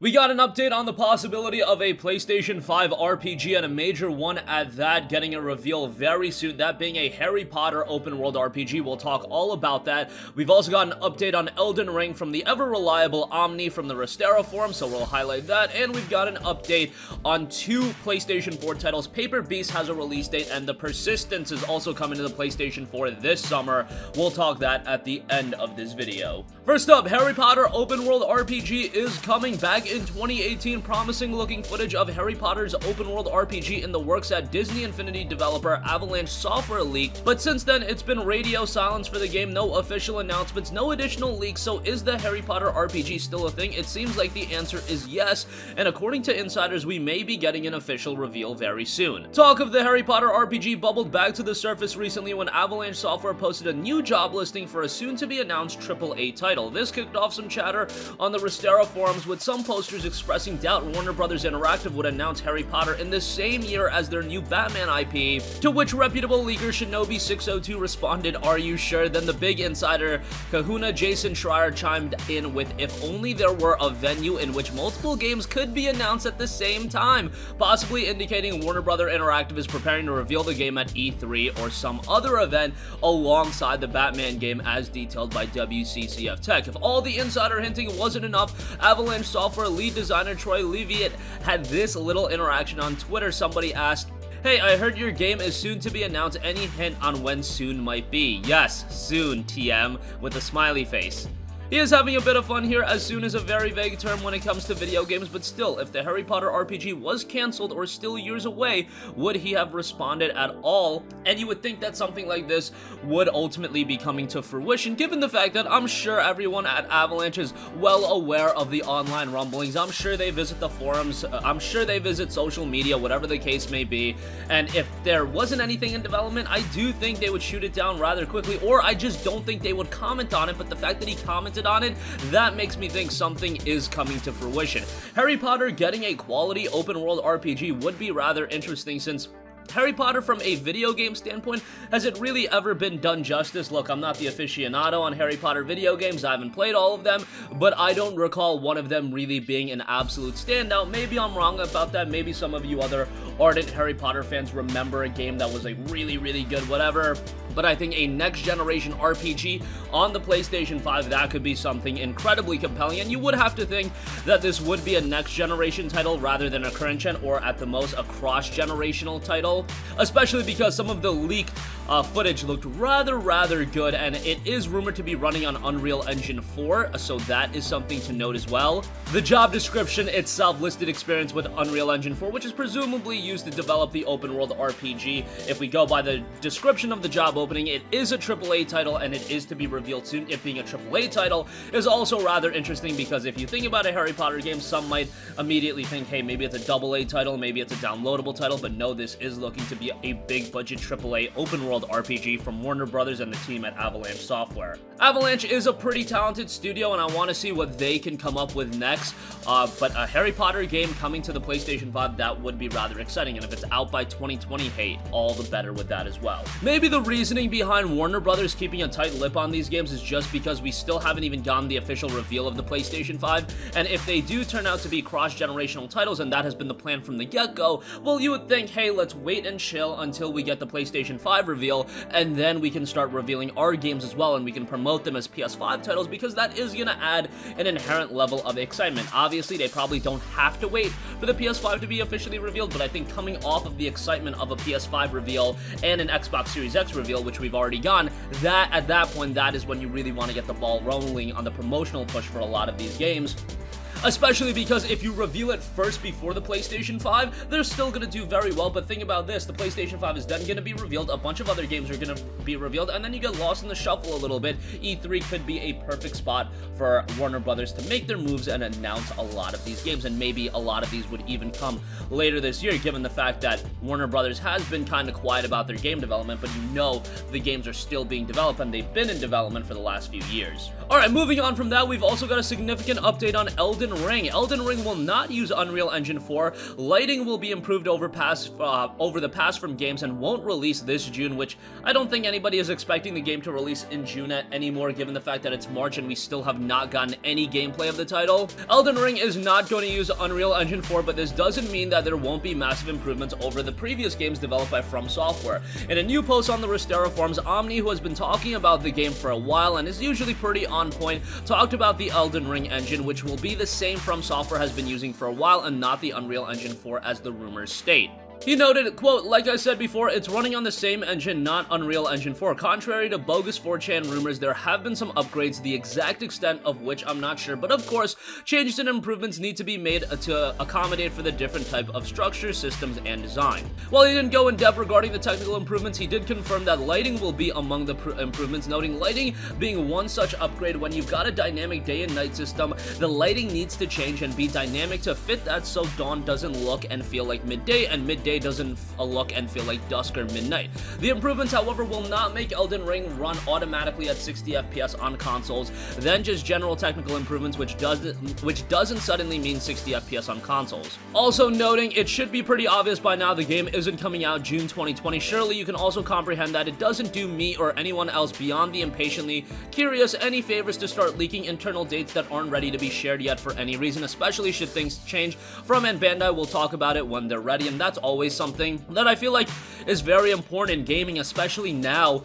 We got an update on the possibility of a PlayStation 5 RPG, and a major one at that, getting a reveal very soon, that being a Harry Potter open world RPG. We'll talk all about that. We've also got an update on Elden Ring from the ever-reliable Omni from the Restera forum, so we'll highlight that, and we've got an update on two PlayStation 4 titles. Paper Beast has a release date, and The Persistence is also coming to the PlayStation 4 this summer. We'll talk that at the end of this video. First up, Harry Potter open world RPG is coming back in 2018, promising looking footage of Harry Potter's open world RPG in the works at Disney Infinity developer Avalanche Software leaked, but since then it's been radio silence for the game, no official announcements, no additional leaks. So is the Harry Potter RPG still a thing? It seems like the answer is yes, and according to insiders, we may be getting an official reveal very soon. Talk of the Harry Potter RPG bubbled back to the surface recently when Avalanche Software posted a new job listing for a soon-to-be-announced AAA title. This kicked off some chatter on the Restera forums, with some posters expressing doubt Warner Bros. Interactive would announce Harry Potter in the same year as their new Batman IP, to which reputable leaker Shinobi602 responded, "Are you sure?" Then the big insider kahuna Jason Schreier chimed in with, "If only there were a venue in which multiple games could be announced at the same time," possibly indicating Warner Bros. Interactive is preparing to reveal the game at E3 or some other event alongside the Batman game as detailed by WCCF Tech. If all the insider hinting wasn't enough, Avalanche Software lead designer Troy Leviat had this little interaction on Twitter. Somebody asked, "Hey, I heard your game is soon to be announced. Any hint on when soon might be?" Yes, soon, TM, with a smiley face. He is having a bit of fun here, as soon as a very vague term when it comes to video games, but still, if the Harry Potter RPG was cancelled or still years away, would he have responded at all? And you would think that something like this would ultimately be coming to fruition, given the fact that I'm sure everyone at Avalanche is well aware of the online rumblings. I'm sure they visit the forums, I'm sure they visit social media, whatever the case may be, and if there wasn't anything in development, I do think they would shoot it down rather quickly, or I just don't think they would comment on it. But the fact that he commented on it, that makes me think something is coming to fruition. Harry Potter getting a quality open world RPG would be rather interesting, since Harry Potter, from a video game standpoint, has it really ever been done justice? Look, I'm not the aficionado on Harry Potter video games, I haven't played all of them, but I don't recall one of them really being an absolute standout. Maybe I'm wrong about that, maybe some of you other ardent Harry Potter fans remember a game that was like really good, whatever. But I think a next-generation RPG on the PlayStation 5, that could be something incredibly compelling, and you would have to think that this would be a next-generation title rather than a current-gen, or at the most, a cross-generational title, especially because some of the leaked footage looked rather good, and it is rumored to be running on Unreal Engine 4, so that is something to note as well. The job description itself listed experience with Unreal Engine 4, which is presumably used to develop the open-world RPG. If we go by the description of the job opening, it is a AAA title, and it is to be revealed soon. It being a AAA title is also rather interesting, because if you think about a Harry Potter game, some might immediately think, hey, maybe it's a AA title, maybe it's a downloadable title, but no, this is looking to be a big-budget AAA open-world RPG from Warner Bros. And the team at Avalanche Software. Avalanche is a pretty talented studio, and I want to see what they can come up with next, but a Harry Potter game coming to the PlayStation 5, that would be rather exciting, and if it's out by 2020, hey, all the better with that as well. Maybe the reasoning behind Warner Bros. Keeping a tight lip on these games is just because we still haven't even gotten the official reveal of the PlayStation 5, and if they do turn out to be cross-generational titles, and that has been the plan from the get-go, well, you would think, hey, let's wait and chill until we get the PlayStation 5 reveal, and then we can start revealing our games as well, and we can promote them as PS5 titles, because that is going to add an inherent level of excitement. Obviously, they probably don't have to wait for the PS5 to be officially revealed, but I think coming off of the excitement of a PS5 reveal and an Xbox Series X reveal, which we've already gotten, that at that point, that is when you really want to get the ball rolling on the promotional push for a lot of these games. Especially because if you reveal it first before the PlayStation 5, they're still going to do very well. But think about this, the PlayStation 5 is then going to be revealed, a bunch of other games are going to be revealed, and then you get lost in the shuffle a little bit. E3 could be a perfect spot for Warner Brothers to make their moves and announce a lot of these games, and maybe a lot of these would even come later this year, given the fact that Warner Brothers has been kind of quiet about their game development, but you know the games are still being developed, and they've been in development for the last few years. Alright, moving on from that, we've also got a significant update on Elden Elden Ring. Elden Ring will not use Unreal Engine 4. Lighting will be improved over the past from games and won't release this June, which I don't think anybody is expecting the game to release in June anymore, given the fact that it's March and we still have not gotten any gameplay of the title. Elden Ring is not going to use Unreal Engine 4, but this doesn't mean that there won't be massive improvements over the previous games developed by From Software. In a new post on the Restera forums, Omni, who has been talking about the game for a while and is usually pretty on point, talked about the Elden Ring engine, which will be the same From Software has been using for a while and not the Unreal Engine 4 as the rumors state. He noted, quote, "Like I said before, it's running on the same engine, not Unreal Engine 4. Contrary to bogus 4chan rumors, there have been some upgrades, the exact extent of which I'm not sure, but of course, changes and improvements need to be made to accommodate for the different type of structures, systems, and design." While he didn't go in depth regarding the technical improvements, he did confirm that lighting will be among the improvements, noting lighting being one such upgrade. When you've got a dynamic day and night system, the lighting needs to change and be dynamic to fit that so dawn doesn't look and feel like midday, and midday doesn't look and feel like dusk or midnight. The improvements, however, will not make Elden Ring run automatically at 60 FPS on consoles, then just general technical improvements, which doesn't suddenly mean 60 FPS on consoles. Also noting, it should be pretty obvious by now the game isn't coming out June 2020. Surely you can also comprehend that it doesn't do me or anyone else beyond the impatiently curious any favors to start leaking internal dates that aren't ready to be shared yet for any reason, especially should things change from, and Bandai will talk about it when they're ready, and that's always something that I feel like is very important in gaming, especially now.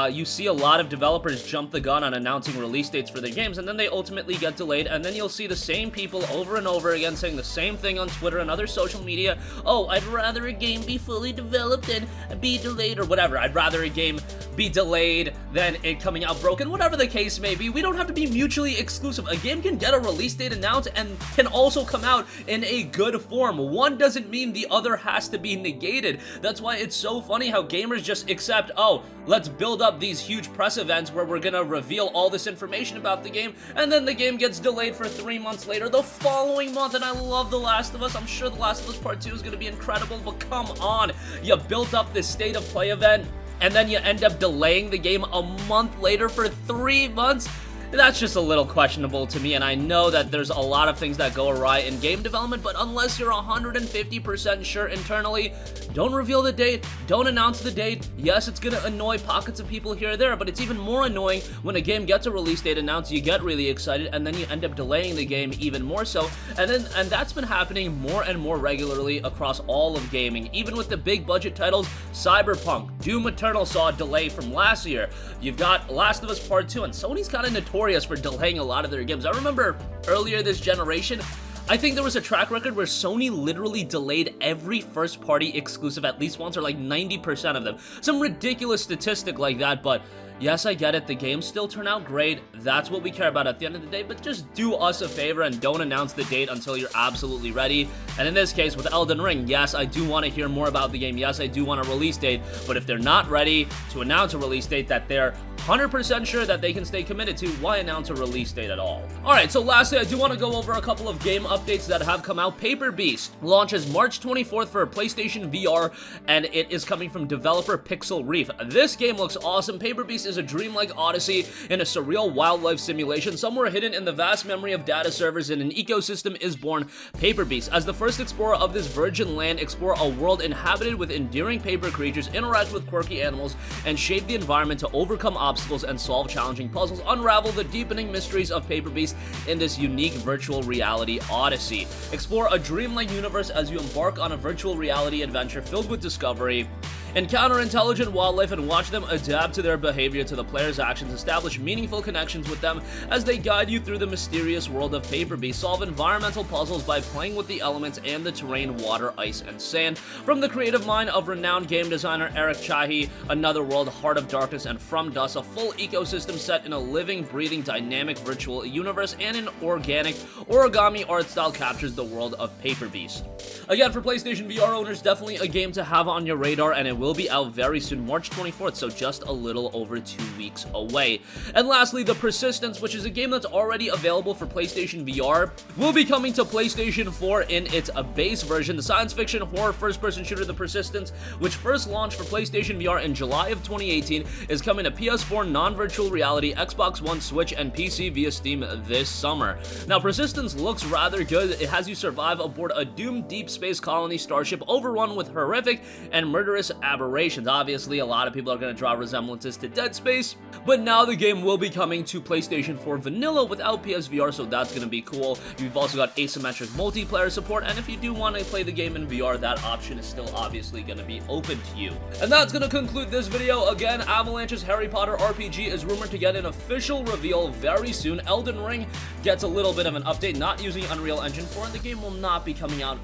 You see a lot of developers jump the gun on announcing release dates for their games, and then they ultimately get delayed, and then you'll see the same people over and over again saying the same thing on Twitter and other social media. "Oh, I'd rather a game be fully developed and be delayed," or whatever. "I'd rather a game be delayed than it coming out broken," whatever the case may be. We don't have to be mutually exclusive. A game can get a release date announced and can also come out in a good form. One doesn't mean the other has to be negated. That's why it's so funny how gamers just accept, "Oh, let's build up these huge press events where we're gonna reveal all this information about the game," and then the game gets delayed for 3 months later, the following month. And I love The Last of Us. I'm sure The Last of Us Part 2 is gonna be incredible, but come on. You built up this state of play event, and then you end up delaying the game a month later for 3 months? That's just a little questionable to me, and I know that there's a lot of things that go awry in game development, but unless you're 150% sure internally, don't reveal the date, don't announce the date. Yes, it's gonna annoy pockets of people here or there, but it's even more annoying when a game gets a release date announced, you get really excited, and then you end up delaying the game even more so, and that's been happening more and more regularly across all of gaming. Even with the big budget titles, Cyberpunk, Doom Eternal saw a delay from last year. You've got Last of Us Part 2, and Sony's kind of notorious for delaying a lot of their games. I remember earlier this generation, I think there was a track record where Sony literally delayed every first-party exclusive at least once, or like 90% of them. Some ridiculous statistic like that, but yes, I get it, the games still turn out great. That's what we care about at the end of the day, but just do us a favor and don't announce the date until you're absolutely ready. And in this case, with Elden Ring, yes, I do want to hear more about the game. Yes, I do want a release date, but if they're not ready to announce a release date that they're 100% sure that they can stay committed to, why announce a release date at all? Alright, so lastly, I do want to go over a couple of game updates that have come out. Paper Beast launches March 24th for PlayStation VR, and it is coming from developer Pixel Reef. This game looks awesome. Paper Beast is a dreamlike odyssey in a surreal wildlife simulation. Somewhere hidden in the vast memory of data servers in an ecosystem is born Paper Beast. As the first explorer of this virgin land, explore a world inhabited with endearing paper creatures, interact with quirky animals, and shape the environment to overcome obstacles and solve challenging puzzles. Unravel the deepening mysteries of Paper Beast in this unique virtual reality odyssey. Explore a dreamlike universe as you embark on a virtual reality adventure filled with discovery. Encounter intelligent wildlife and watch them adapt to their behavior to the player's actions. Establish meaningful connections with them as they guide you through the mysterious world of Paper Beast. Solve environmental puzzles by playing with the elements and the terrain, water, ice, and sand. From the creative mind of renowned game designer Eric Chahi, Another World, Heart of Darkness, and From Dust, a full ecosystem set in a living, breathing, dynamic virtual universe, and an organic origami art style captures the world of Paper Beast. Again, for PlayStation VR owners, definitely a game to have on your radar, and it will be out very soon, March 24th, so just a little over 2 weeks away. And lastly, The Persistence, which is a game that's already available for PlayStation VR, will be coming to PlayStation 4 in its base version. The science fiction horror first-person shooter The Persistence, which first launched for PlayStation VR in July of 2018, is coming to PS4 non-virtual reality, Xbox One, Switch, and PC via Steam this summer. Now, Persistence looks rather good. It has you survive aboard a doomed deep space colony starship overrun with horrific and murderous aberrations. Obviously, a lot of people are going to draw resemblances to Dead Space, but now the game will be coming to PlayStation 4 vanilla without PSVR, so that's going to be cool. You've also got asymmetric multiplayer support, and if you do want to play the game in VR, that option is still obviously going to be open to you. And that's going to conclude this video. Again, Avalanche's Harry Potter RPG is rumored to get an official reveal very soon. Elden Ring gets a little bit of an update, not using Unreal Engine 4, and the game will not be coming out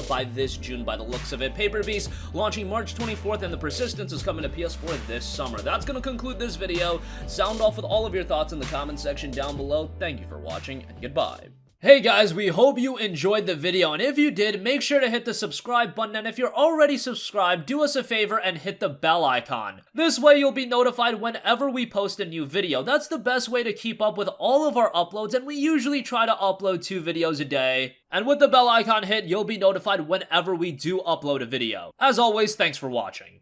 by this June by the looks of it. Paper Beast launching March 24th, and The Persistence is coming to PS4 this summer. That's going to conclude this video. Sound off with all of your thoughts in the comment section down below. Thank you for watching, and goodbye. Hey guys, we hope you enjoyed the video, and if you did, make sure to hit the subscribe button, and if you're already subscribed, do us a favor and hit the bell icon. This way you'll be notified whenever we post a new video. That's the best way to keep up with all of our uploads, and we usually try to upload 2 videos a day. And with the bell icon hit, you'll be notified whenever we do upload a video. As always, thanks for watching.